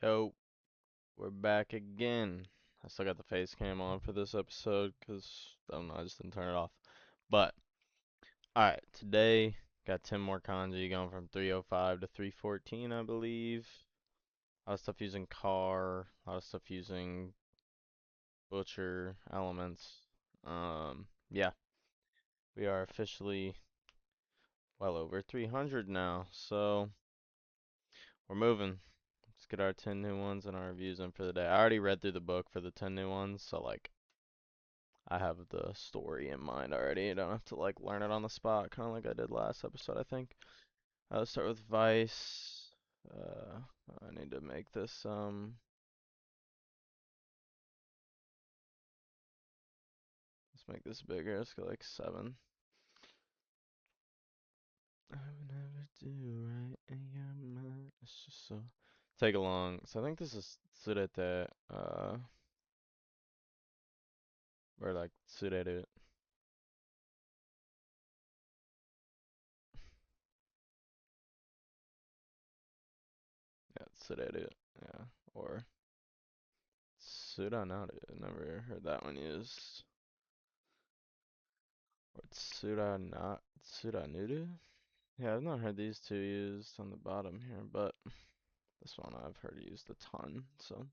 Yo, we're back again. I still got the face cam on for this episode because I don't know, I just didn't turn it off. But, alright, today got 10 more kanji going from 305 to 314, I believe. A lot of stuff using car, a lot of stuff using butcher elements. Yeah, we are officially well over 300 now, so we're moving. Let's get our 10 new ones and our reviews in for the day. I already read through the book for the 10 new ones, so like I have the story in mind already. I don't have to like learn it on the spot, kind of like I did last episode, I think. Let's start with Vice. Uh, I need to make this let's make this bigger. Let's go like 7. I would never do right in your mind. It's just so take along. So I think this is Tsurete, or like Tsureru. Yeah, Tsureru. Yeah, or Tsuranaru. Never heard that one used. Or Tsuranuru? Yeah, I've not heard these two used on the bottom here, but this one I've heard used a ton, so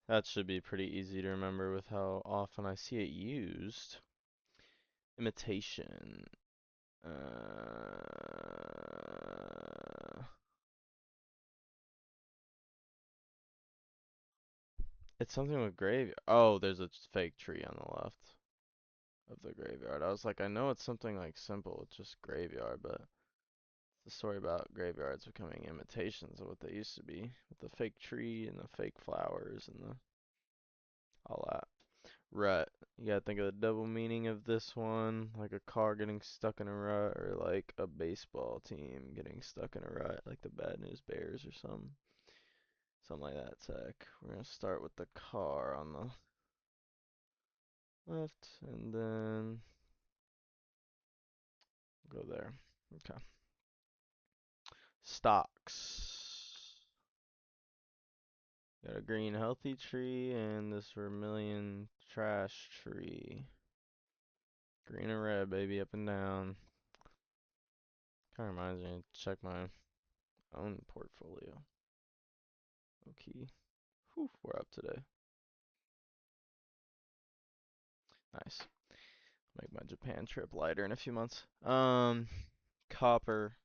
that should be pretty easy to remember with how often I see it used. Imitation. It's something with graveyard. Oh, there's a fake tree on the left of the graveyard. I was like, I know it's something like simple, it's just graveyard, but it's a story about graveyards becoming imitations of what they used to be, with the fake tree and the fake flowers and the all that. Rut. You gotta think of the double meaning of this one, like a car getting stuck in a rut, or like a baseball team getting stuck in a rut, like the Bad News Bears or something like that tech. We're gonna start with the car on the left, and then go there. Okay. Stocks. Got a green healthy tree and this vermilion trash tree. Green and red, baby, up and down. Kind of reminds me to check my own portfolio. Okay. Whew, we're up today. Nice. Make my Japan trip lighter in a few months. Copper.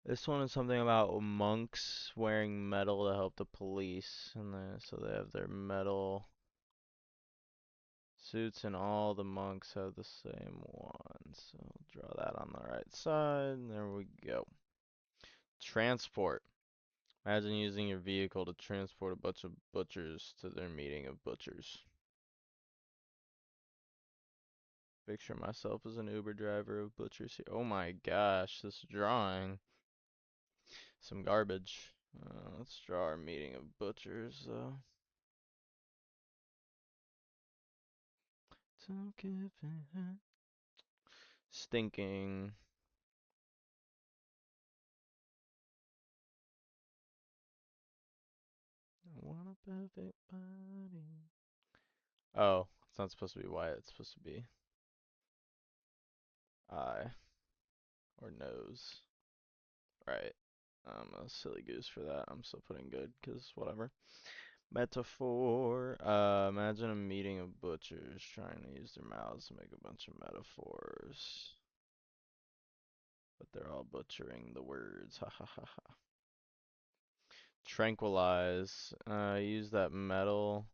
This one is something about monks wearing metal to help the police, and so they have their metal suits, and all the monks have the same one. So draw that on the right side, and there we go. Transport. Imagine using your vehicle to transport a bunch of butchers to their meeting of butchers. Picture myself as an Uber driver of butchers here. Oh my gosh, this drawing. Some garbage. Let's draw our meeting of butchers, though. Stinking. I want a perfect body. Oh, it's not supposed to be white. It's supposed to be eye or nose. Right. I'm a silly goose for that. I'm still putting good, because whatever. Metaphor. Imagine a meeting of butchers trying to use their mouths to make a bunch of metaphors. But they're all butchering the words. Ha ha ha ha. Tranquilize. Use that metal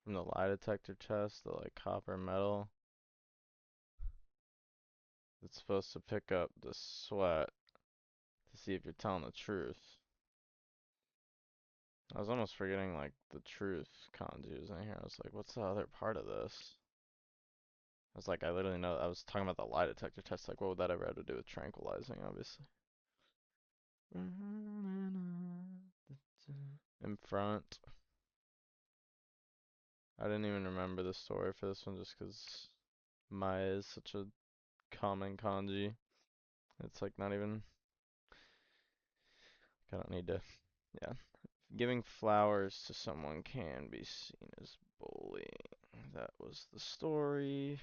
from the lie detector test, the like copper metal. It's supposed to pick up the sweat to see if you're telling the truth. I was almost forgetting like the truth kanji was in here. I was like, what's the other part of this? I was like, I literally know. I was talking about the lie detector test. Like, what would that ever have to do with tranquilizing? Obviously. In front. I didn't even remember the story for this one just because Maya is such a common kanji. It's like not even. I don't need to Yeah. Giving flowers to someone can be seen as bullying. That was the story.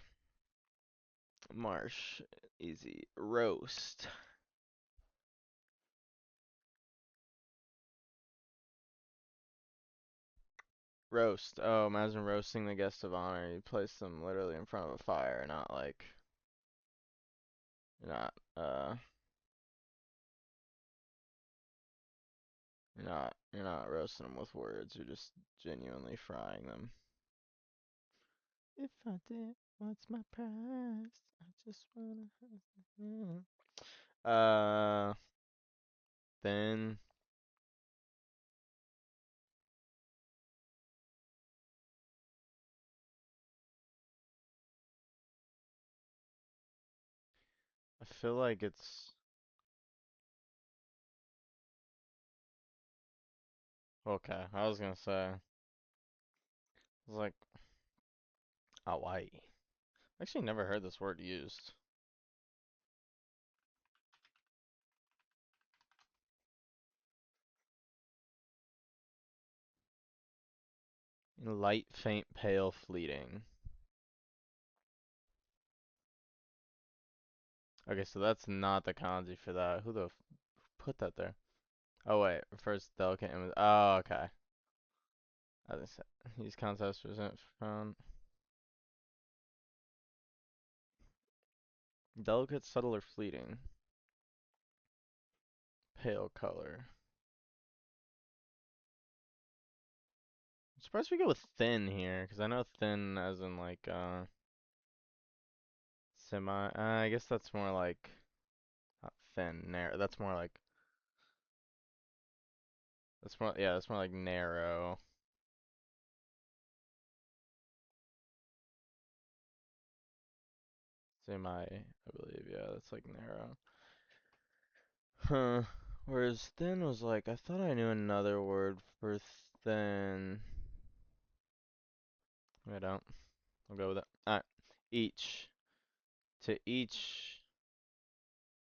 Marsh, easy. Roast. Roast. Oh, imagine roasting the guest of honor. You place them literally in front of a fire, not like you're not you're not roasting them with words. You're just genuinely frying them. If I did, what's my price? I just wanna. Then I feel like it's okay. I was gonna say it's like Hawaii. Actually, never heard this word used. Light, faint, pale, fleeting. Okay, so that's not the kanji for that. Who the put that there? Oh wait, first delicate image. Oh, okay. As I said, these concepts present found delicate, subtle, or fleeting. Pale color. I'm surprised we go with thin here, because I know thin as in like semi. I guess that's more like not thin, narrow. That's more like that's more like narrow. Semi, I believe. Yeah, that's like narrow. Huh. Whereas thin was like, I thought I knew another word for thin. I don't. I'll go with it. Alright. Each. To each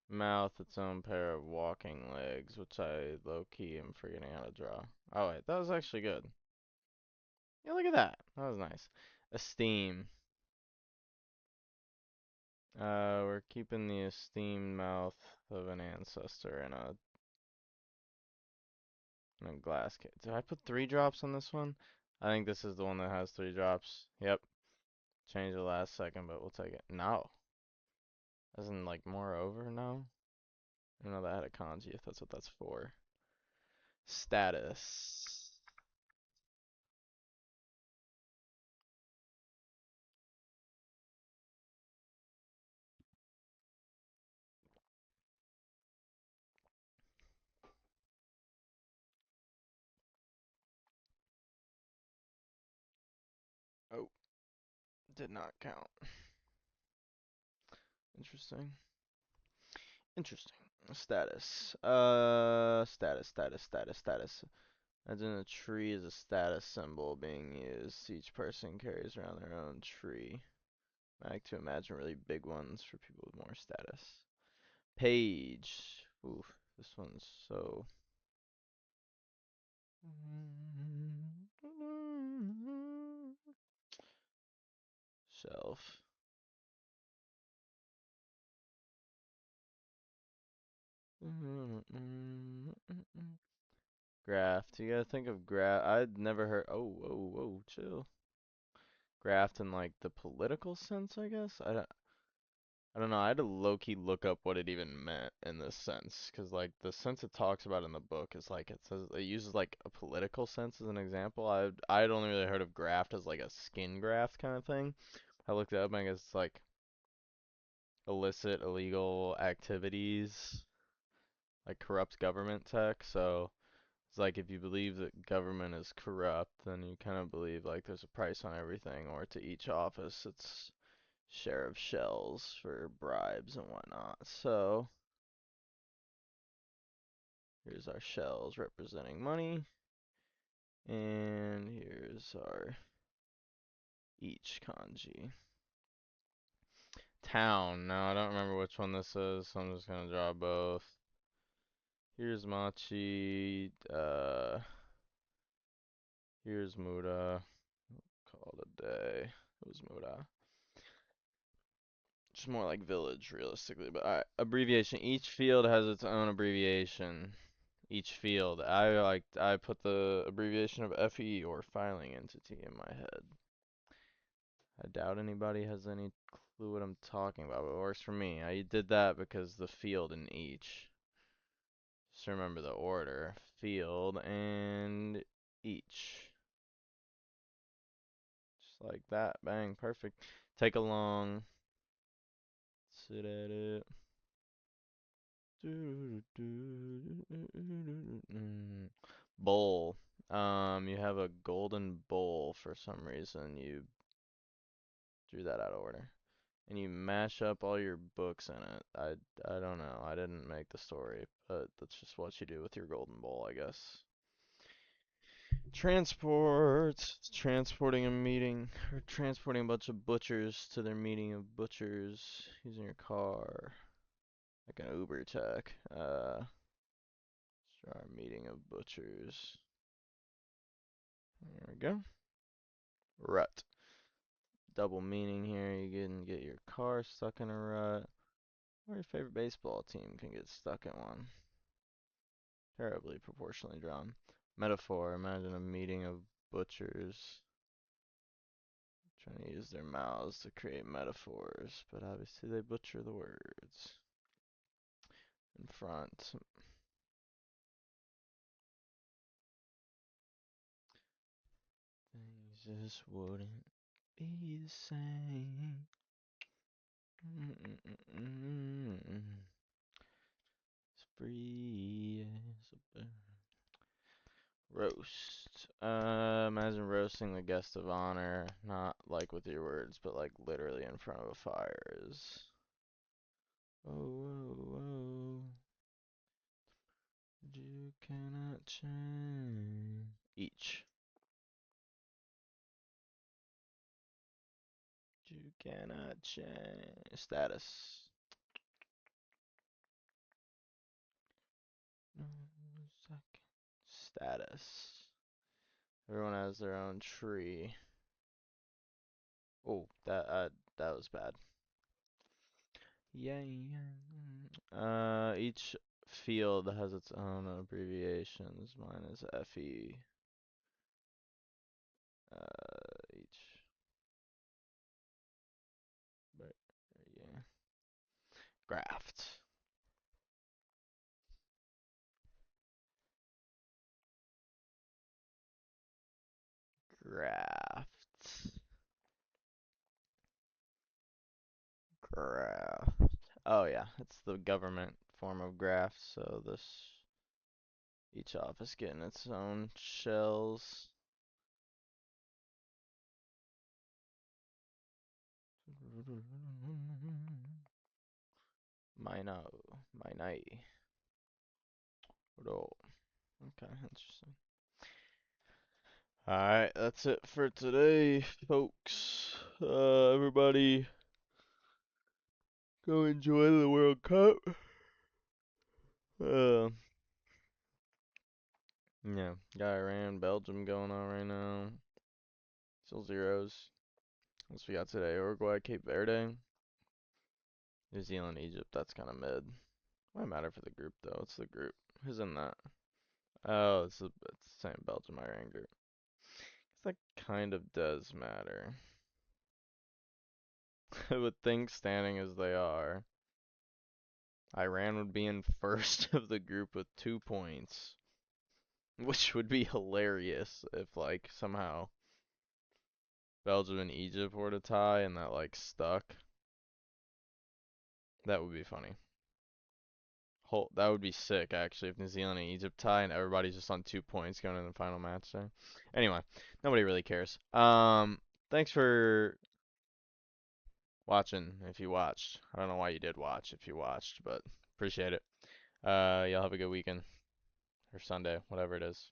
mouth its own pair of walking legs, which I low key am forgetting how to draw. Oh wait, that was actually good. Yeah, look at that. That was nice. Esteem. We're keeping the esteemed mouth of an ancestor in a glass case. Did I put 3 drops on this one? I think this is the one that has 3 drops. Yep. Change the last second, but we'll take it. No. As in, like, moreover, no? I don't know that had a kanji, if that's what that's for. Status. Oh, did not count. Interesting. Interesting. Status. Status. Imagine a tree is a status symbol being used. Each person carries around their own tree. I like to imagine really big ones for people with more status. Page. Oof, this one's so. Shelf. Graft. You gotta think of graft. I'd never heard. Oh, whoa, whoa, chill. Graft in like the political sense, I guess. I don't know. I had to low-key look up what it even meant in this sense, because like the sense it talks about in the book is like it uses like a political sense as an example. I'd only really heard of graft as like a skin graft kind of thing. I looked it up and I guess it's like illicit, illegal activities, like corrupt government tech. So it's like if you believe that government is corrupt, then you kind of believe like there's a price on everything, or to each office it's share of shells for bribes and whatnot. So here's our shells representing money, and here's our each kanji. Town. Now I don't remember which one this is, so I'm just gonna draw both. Here's Machi. was Muda. Called a day. It was Muda. Just more like village, realistically. But alright, abbreviation. Each field has its own abbreviation. Each field. I put the abbreviation of FE or filing entity in my head. I doubt anybody has any clue what I'm talking about, but it works for me. I did that because the field in each. Just remember the order. Field and each. Just like that. Bang. Perfect. Take along. Sit at it. Bowl. You have a golden bowl for some reason. You drew that out of order. And you mash up all your books in it. I don't know. I didn't make the story, but that's just what you do with your golden bowl, I guess. Transport. Transporting a meeting, or transporting a bunch of butchers to their meeting of butchers using your car. Like an Uber tech. Our meeting of butchers. There we go. Rut. Double meaning here. You can get your car stuck in a rut. Or your favorite baseball team can get stuck in one. Terribly proportionally drawn. Metaphor. Imagine a meeting of butchers trying to use their mouths to create metaphors, but obviously they butcher the words. In front. Things just wouldn't be the same. It's free as a bird. Roast. Imagine roasting the guest of honor, not like with your words, but like literally in front of a fire is. Oh, whoa, whoa. You cannot change. Each. You cannot change. Status. No second. Status. Everyone has their own tree. Oh, that was bad. Yeah. Each field has its own abbreviations. Mine is FE. Each. But yeah. Graft. Graft. Graft. Oh yeah, it's the government form of graft. So each office getting its own shells. Mino. Minai. Oh, okay, interesting. Alright, that's it for today, folks. Everybody, go enjoy the World Cup. Uh, yeah, got Iran, Belgium going on right now. Still zeros. What's we got today? Uruguay, Cape Verde, New Zealand, Egypt. That's kind of mid. Might matter for the group though. It's the group. Who's in that? Oh, it's the same Belgium Iran group. That kind of does matter. With things standing as they are, Iran would be in first of the group with 2 points, which would be hilarious if like somehow Belgium and Egypt were to tie and that like stuck. That would be funny. That would be sick actually if New Zealand and Egypt tie and everybody's just on 2 points going into the final match there. Anyway, nobody really cares. Thanks for watching if you watched. I don't know why you did watch if you watched, but appreciate it. Y'all have a good weekend or Sunday, whatever it is.